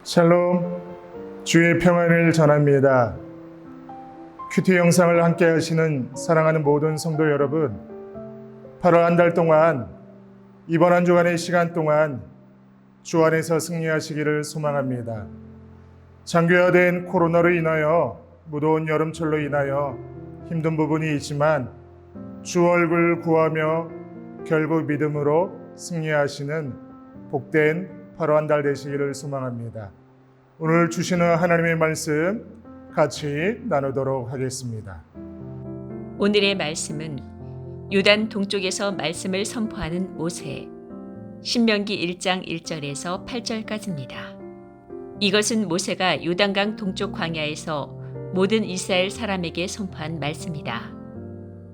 샬롬, 주의 평안을 전합니다. 큐티 영상을 함께 하시는 사랑하는 모든 성도 여러분, 8월 한 달 동안 이번 한 주간의 시간 동안 주 안에서 승리하시기를 소망합니다. 장기화된 코로나로 인하여 무더운 여름철로 인하여 힘든 부분이 있지만 주 얼굴 구하며 결국 믿음으로 승리하시는 복된 8월 한 달 되시기를 소망합니다. 오늘 주시는 하나님의 말씀 같이 나누도록 하겠습니다. 오늘의 말씀은 요단 동쪽에서 말씀을 선포하는 모세, 신명기 1장 1절에서 8절까지입니다. 이것은 모세가 요단강 동쪽 광야에서 모든 이스라엘 사람에게 선포한 말씀이다.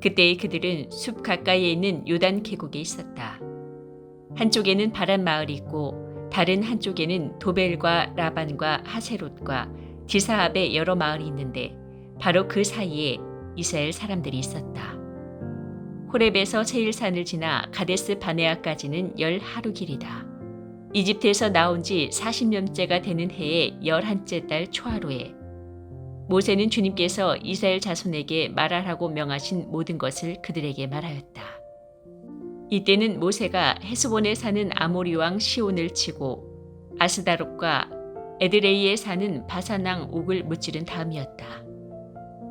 그때의 그들은 숲 가까이에 있는 요단 계곡에 있었다. 한쪽에는 바란 마을이 있고 다른 한쪽에는 도벨과 라반과 하세롯과 디사합의 여러 마을이 있는데 바로 그 사이에 이스라엘 사람들이 있었다. 호렙에서 세일산을 지나 가데스 바네아까지는 10하루 길이다. 이집트에서 나온 지 40년째가 되는 해의 11째 달 초하루에 모세는 주님께서 이스라엘 자손에게 말하라고 명하신 모든 것을 그들에게 말하였다. 이때는 모세가 헤스본에 사는 아모리 왕 시온을 치고 아스다롯과 에드레이에 사는 바산 왕 옥을 무찌른 다음이었다.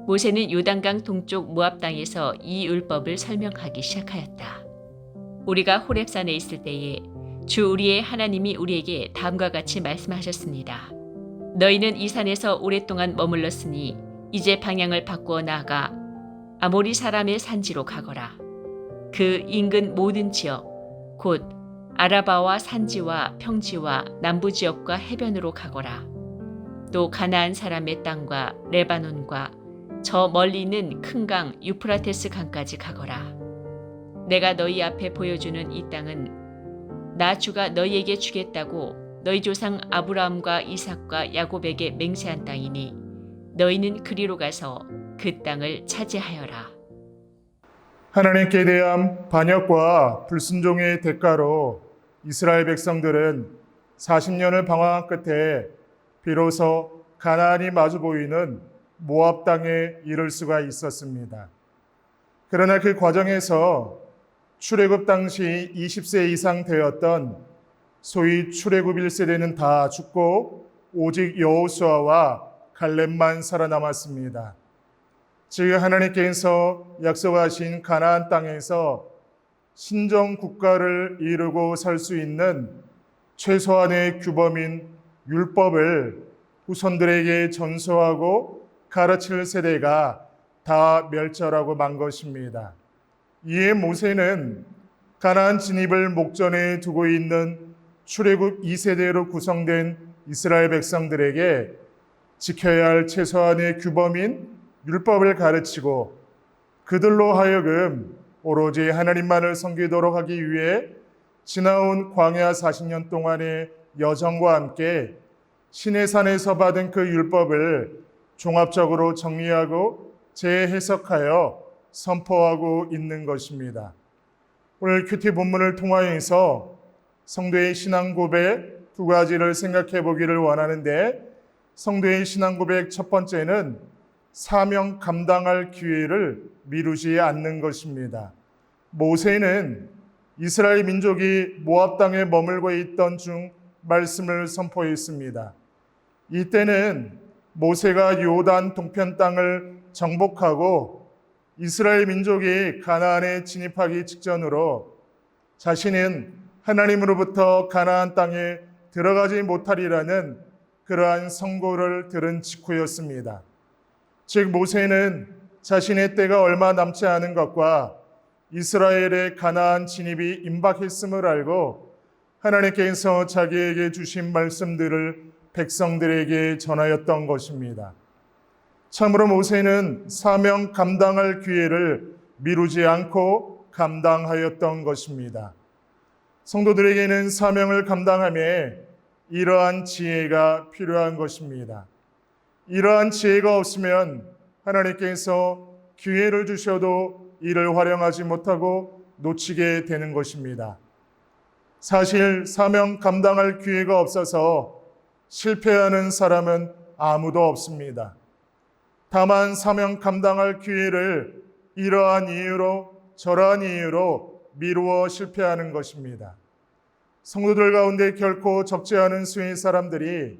모세는 요단강 동쪽 모압 땅에서 이 율법을 설명하기 시작하였다. 우리가 호렙산에 있을 때에 주 우리의 하나님이 우리에게 다음과 같이 말씀하셨습니다. 너희는 이 산에서 오랫동안 머물렀으니 이제 방향을 바꾸어 나아가 아모리 사람의 산지로 가거라. 그 인근 모든 지역, 곧 아라바와 산지와 평지와 남부지역과 해변으로 가거라. 또 가나안 사람의 땅과 레바논과 저 멀리 있는 큰 강 유프라테스 강까지 가거라. 내가 너희 앞에 보여주는 이 땅은 나 주가 너희에게 주겠다고 너희 조상 아브라함과 이삭과 야곱에게 맹세한 땅이니 너희는 그리로 가서 그 땅을 차지하여라. 하나님께 대한 반역과 불순종의 대가로 이스라엘 백성들은 40년을 방황한 끝에 비로소 가나안이 마주 보이는 모압 땅에 이를 수가 있었습니다. 그러나 그 과정에서 출애굽 당시 20세 이상 되었던 소위 출애굽 1세대는 다 죽고 오직 여호수아와 갈렙만 살아남았습니다. 즉 하나님께서 약속하신 가나안 땅에서 신정 국가를 이루고 살 수 있는 최소한의 규범인 율법을 후손들에게 전수하고 가르칠 세대가 다 멸절하고 만 것입니다. 이에 모세는 가나안 진입을 목전에 두고 있는 출애굽 2세대로 구성된 이스라엘 백성들에게 지켜야 할 최소한의 규범인 율법을 가르치고 그들로 하여금 오로지 하나님만을 섬기도록 하기 위해 지나온 광야 40년 동안의 여정과 함께 시내산에서 받은 그 율법을 종합적으로 정리하고 재해석하여 선포하고 있는 것입니다. 오늘 큐티 본문을 통하여서 성도의 신앙 고백 두 가지를 생각해 보기를 원하는데, 성도의 신앙 고백 첫 번째는 사명 감당할 기회를 미루지 않는 것입니다. 모세는 이스라엘 민족이 모압 땅에 머물고 있던 중 말씀을 선포했습니다. 이때는 모세가 요단 동편 땅을 정복하고 이스라엘 민족이 가나안에 진입하기 직전으로 자신은 하나님으로부터 가나안 땅에 들어가지 못하리라는 그러한 선고를 들은 직후였습니다. 즉 모세는 자신의 때가 얼마 남지 않은 것과 이스라엘의 가나안 진입이 임박했음을 알고 하나님께서 자기에게 주신 말씀들을 백성들에게 전하였던 것입니다. 참으로 모세는 사명 감당할 기회를 미루지 않고 감당하였던 것입니다. 성도들에게는 사명을 감당함에 이러한 지혜가 필요한 것입니다. 이러한 지혜가 없으면 하나님께서 기회를 주셔도 이를 활용하지 못하고 놓치게 되는 것입니다. 사실 사명 감당할 기회가 없어서 실패하는 사람은 아무도 없습니다. 다만 사명 감당할 기회를 이러한 이유로 저러한 이유로 미루어 실패하는 것입니다. 성도들 가운데 결코 적지 않은 수의 사람들이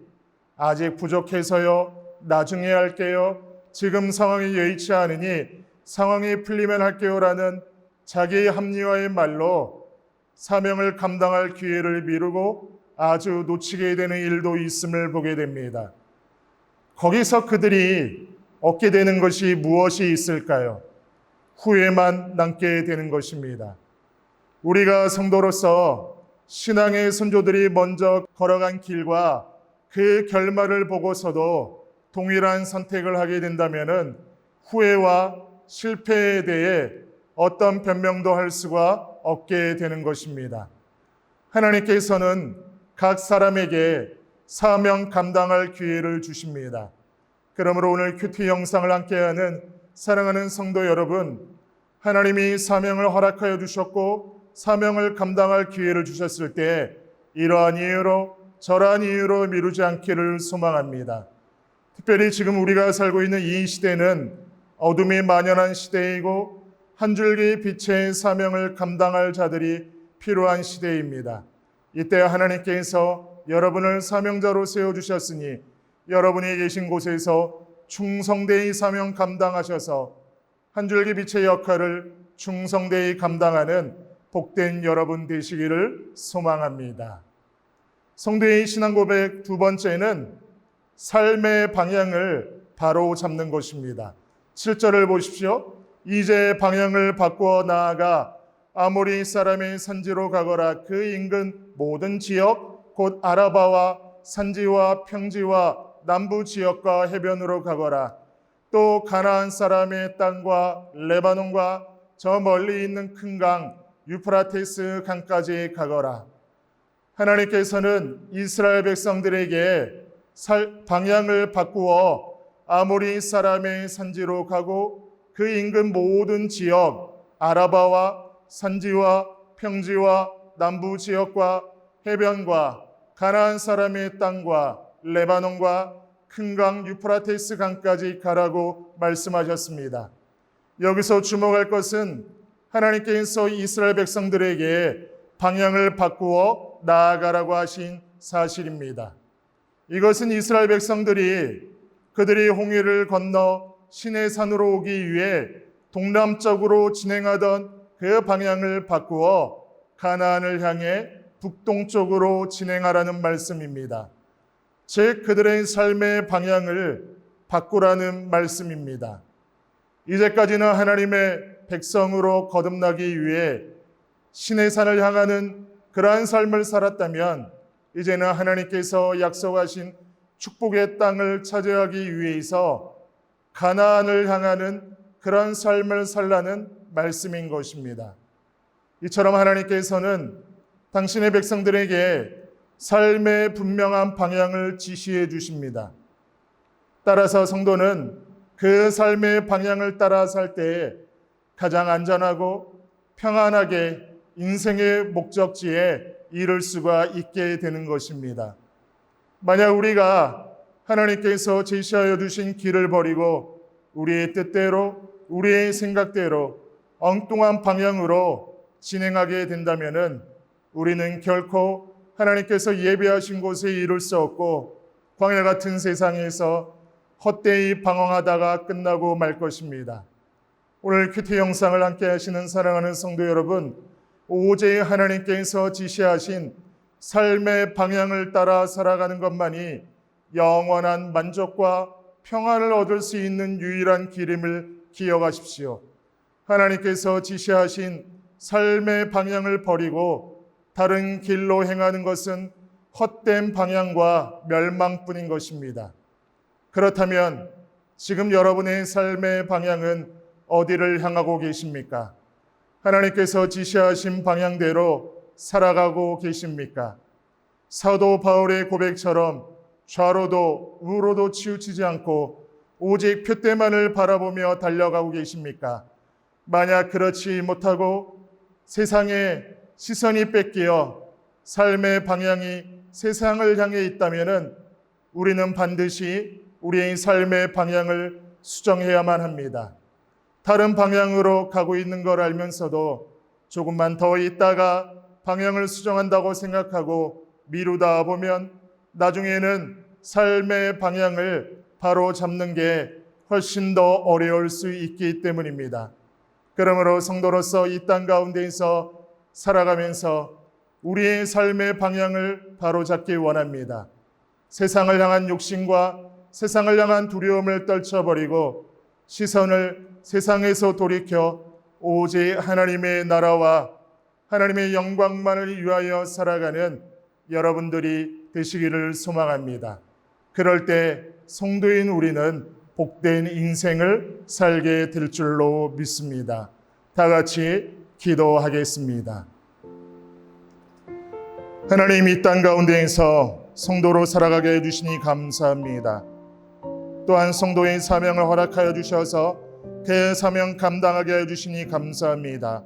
아직 부족해서요, 나중에 할게요, 지금 상황이 여의치 않으니 상황이 풀리면 할게요라는 자기 합리화의 말로 사명을 감당할 기회를 미루고 아주 놓치게 되는 일도 있음을 보게 됩니다. 거기서 그들이 얻게 되는 것이 무엇이 있을까요? 후회만 남게 되는 것입니다. 우리가 성도로서 신앙의 선조들이 먼저 걸어간 길과 그 결말을 보고서도 동일한 선택을 하게 된다면 후회와 실패에 대해 어떤 변명도 할 수가 없게 되는 것입니다. 하나님께서는 각 사람에게 사명 감당할 기회를 주십니다. 그러므로 오늘 큐티 영상을 함께하는 사랑하는 성도 여러분, 하나님이 사명을 허락하여 주셨고 사명을 감당할 기회를 주셨을 때 이러한 이유로 저러한 이유로 미루지 않기를 소망합니다. 특별히 지금 우리가 살고 있는 이 시대는 어둠이 만연한 시대이고 한 줄기 빛의 사명을 감당할 자들이 필요한 시대입니다. 이때 하나님께서 여러분을 사명자로 세워주셨으니 여러분이 계신 곳에서 충성되이 사명 감당하셔서 한 줄기 빛의 역할을 충성되이 감당하는 복된 여러분 되시기를 소망합니다. 성도의 신앙 고백 두 번째는 삶의 방향을 바로 잡는 것입니다. 7절을 보십시오. 이제 방향을 바꾸어 나아가 아모리 사람의 산지로 가거라. 그 인근 모든 지역 곧 아라바와 산지와 평지와 남부 지역과 해변으로 가거라. 또 가나안 사람의 땅과 레바논과 저 멀리 있는 큰 강 유프라테스 강까지 가거라. 하나님께서는 이스라엘 백성들에게 방향을 바꾸어 아모리 사람의 산지로 가고 그 인근 모든 지역 아라바와 산지와 평지와 남부 지역과 해변과 가나안 사람의 땅과 레바논과 큰 강 유프라테스 강까지 가라고 말씀하셨습니다. 여기서 주목할 것은 하나님께서 이스라엘 백성들에게 방향을 바꾸어 나아가라고 하신 사실입니다. 이것은 이스라엘 백성들이 그들이 홍해를 건너 시내산으로 오기 위해 동남쪽으로 진행하던 그 방향을 바꾸어 가나안을 향해 북동쪽으로 진행하라는 말씀입니다. 즉 그들의 삶의 방향을 바꾸라는 말씀입니다. 이제까지는 하나님의 백성으로 거듭나기 위해 시내산을 향하는 그러한 삶을 살았다면 이제는 하나님께서 약속하신 축복의 땅을 차지하기 위해서 가나안을 향하는 그런 삶을 살라는 말씀인 것입니다. 이처럼 하나님께서는 당신의 백성들에게 삶의 분명한 방향을 지시해 주십니다. 따라서 성도는 그 삶의 방향을 따라 살 때 가장 안전하고 평안하게 인생의 목적지에 이를 수가 있게 되는 것입니다. 만약 우리가 하나님께서 제시하여 주신 길을 버리고 우리의 뜻대로 우리의 생각대로 엉뚱한 방향으로 진행하게 된다면 우리는 결코 하나님께서 예비하신 곳에 이룰 수 없고 광야 같은 세상에서 헛되이 방황하다가 끝나고 말 것입니다. 오늘 큐티 영상을 함께 하시는 사랑하는 성도 여러분, 오직 하나님께서 지시하신 삶의 방향을 따라 살아가는 것만이 영원한 만족과 평안을 얻을 수 있는 유일한 길임을 기억하십시오. 하나님께서 지시하신 삶의 방향을 버리고 다른 길로 행하는 것은 헛된 방향과 멸망뿐인 것입니다. 그렇다면 지금 여러분의 삶의 방향은 어디를 향하고 계십니까? 하나님께서 지시하신 방향대로 살아가고 계십니까? 사도 바울의 고백처럼 좌로도 우로도 치우치지 않고 오직 표대만을 바라보며 달려가고 계십니까? 만약 그렇지 못하고 세상에 시선이 뺏기어 삶의 방향이 세상을 향해 있다면 우리는 반드시 우리의 삶의 방향을 수정해야만 합니다. 다른 방향으로 가고 있는 걸 알면서도 조금만 더 있다가 방향을 수정한다고 생각하고 미루다 보면 나중에는 삶의 방향을 바로 잡는 게 훨씬 더 어려울 수 있기 때문입니다. 그러므로 성도로서 이 땅 가운데에서 살아가면서 우리의 삶의 방향을 바로 잡기 원합니다. 세상을 향한 욕심과 세상을 향한 두려움을 떨쳐버리고 시선을 세상에서 돌이켜 오직 하나님의 나라와 하나님의 영광만을 위하여 살아가는 여러분들이 되시기를 소망합니다. 그럴 때 성도인 우리는 복된 인생을 살게 될 줄로 믿습니다. 다 같이 기도하겠습니다. 하나님, 이 땅 가운데에서 성도로 살아가게 해주시니 감사합니다. 또한 성도의 사명을 허락하여 주셔서 그 사명 감당하게 해주시니 감사합니다.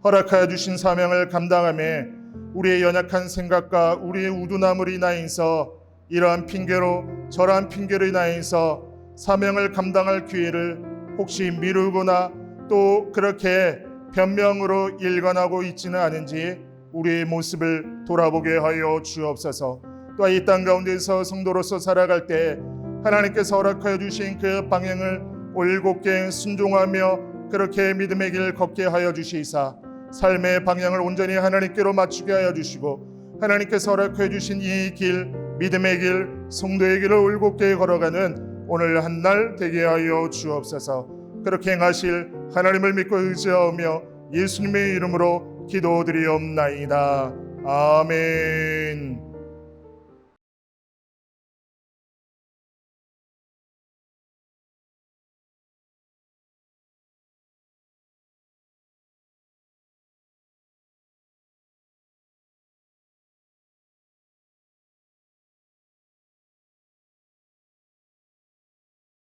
허락하여 주신 사명을 감당함에 우리의 연약한 생각과 우리의 우두나물이 인하여서 이러한 핑계로 저러한 핑계로 인하여서 사명을 감당할 기회를 혹시 미루거나 또 그렇게 변명으로 일관하고 있지는 않은지 우리의 모습을 돌아보게 하여 주옵소서. 또 이 땅 가운데서 성도로서 살아갈 때 하나님께서 허락하여 주신 그 방향을 올곧게 순종하며 그렇게 믿음의 길 걷게 하여 주시사 삶의 방향을 온전히 하나님께로 맞추게 하여 주시고 하나님께서 허락하여 주신 이 길, 믿음의 길, 성도의 길을 올곧게 걸어가는 오늘 한 날 되게 하여 주옵소서. 그렇게 행하실 하나님을 믿고 의지하며 예수님의 이름으로 기도드리옵나이다. 아멘.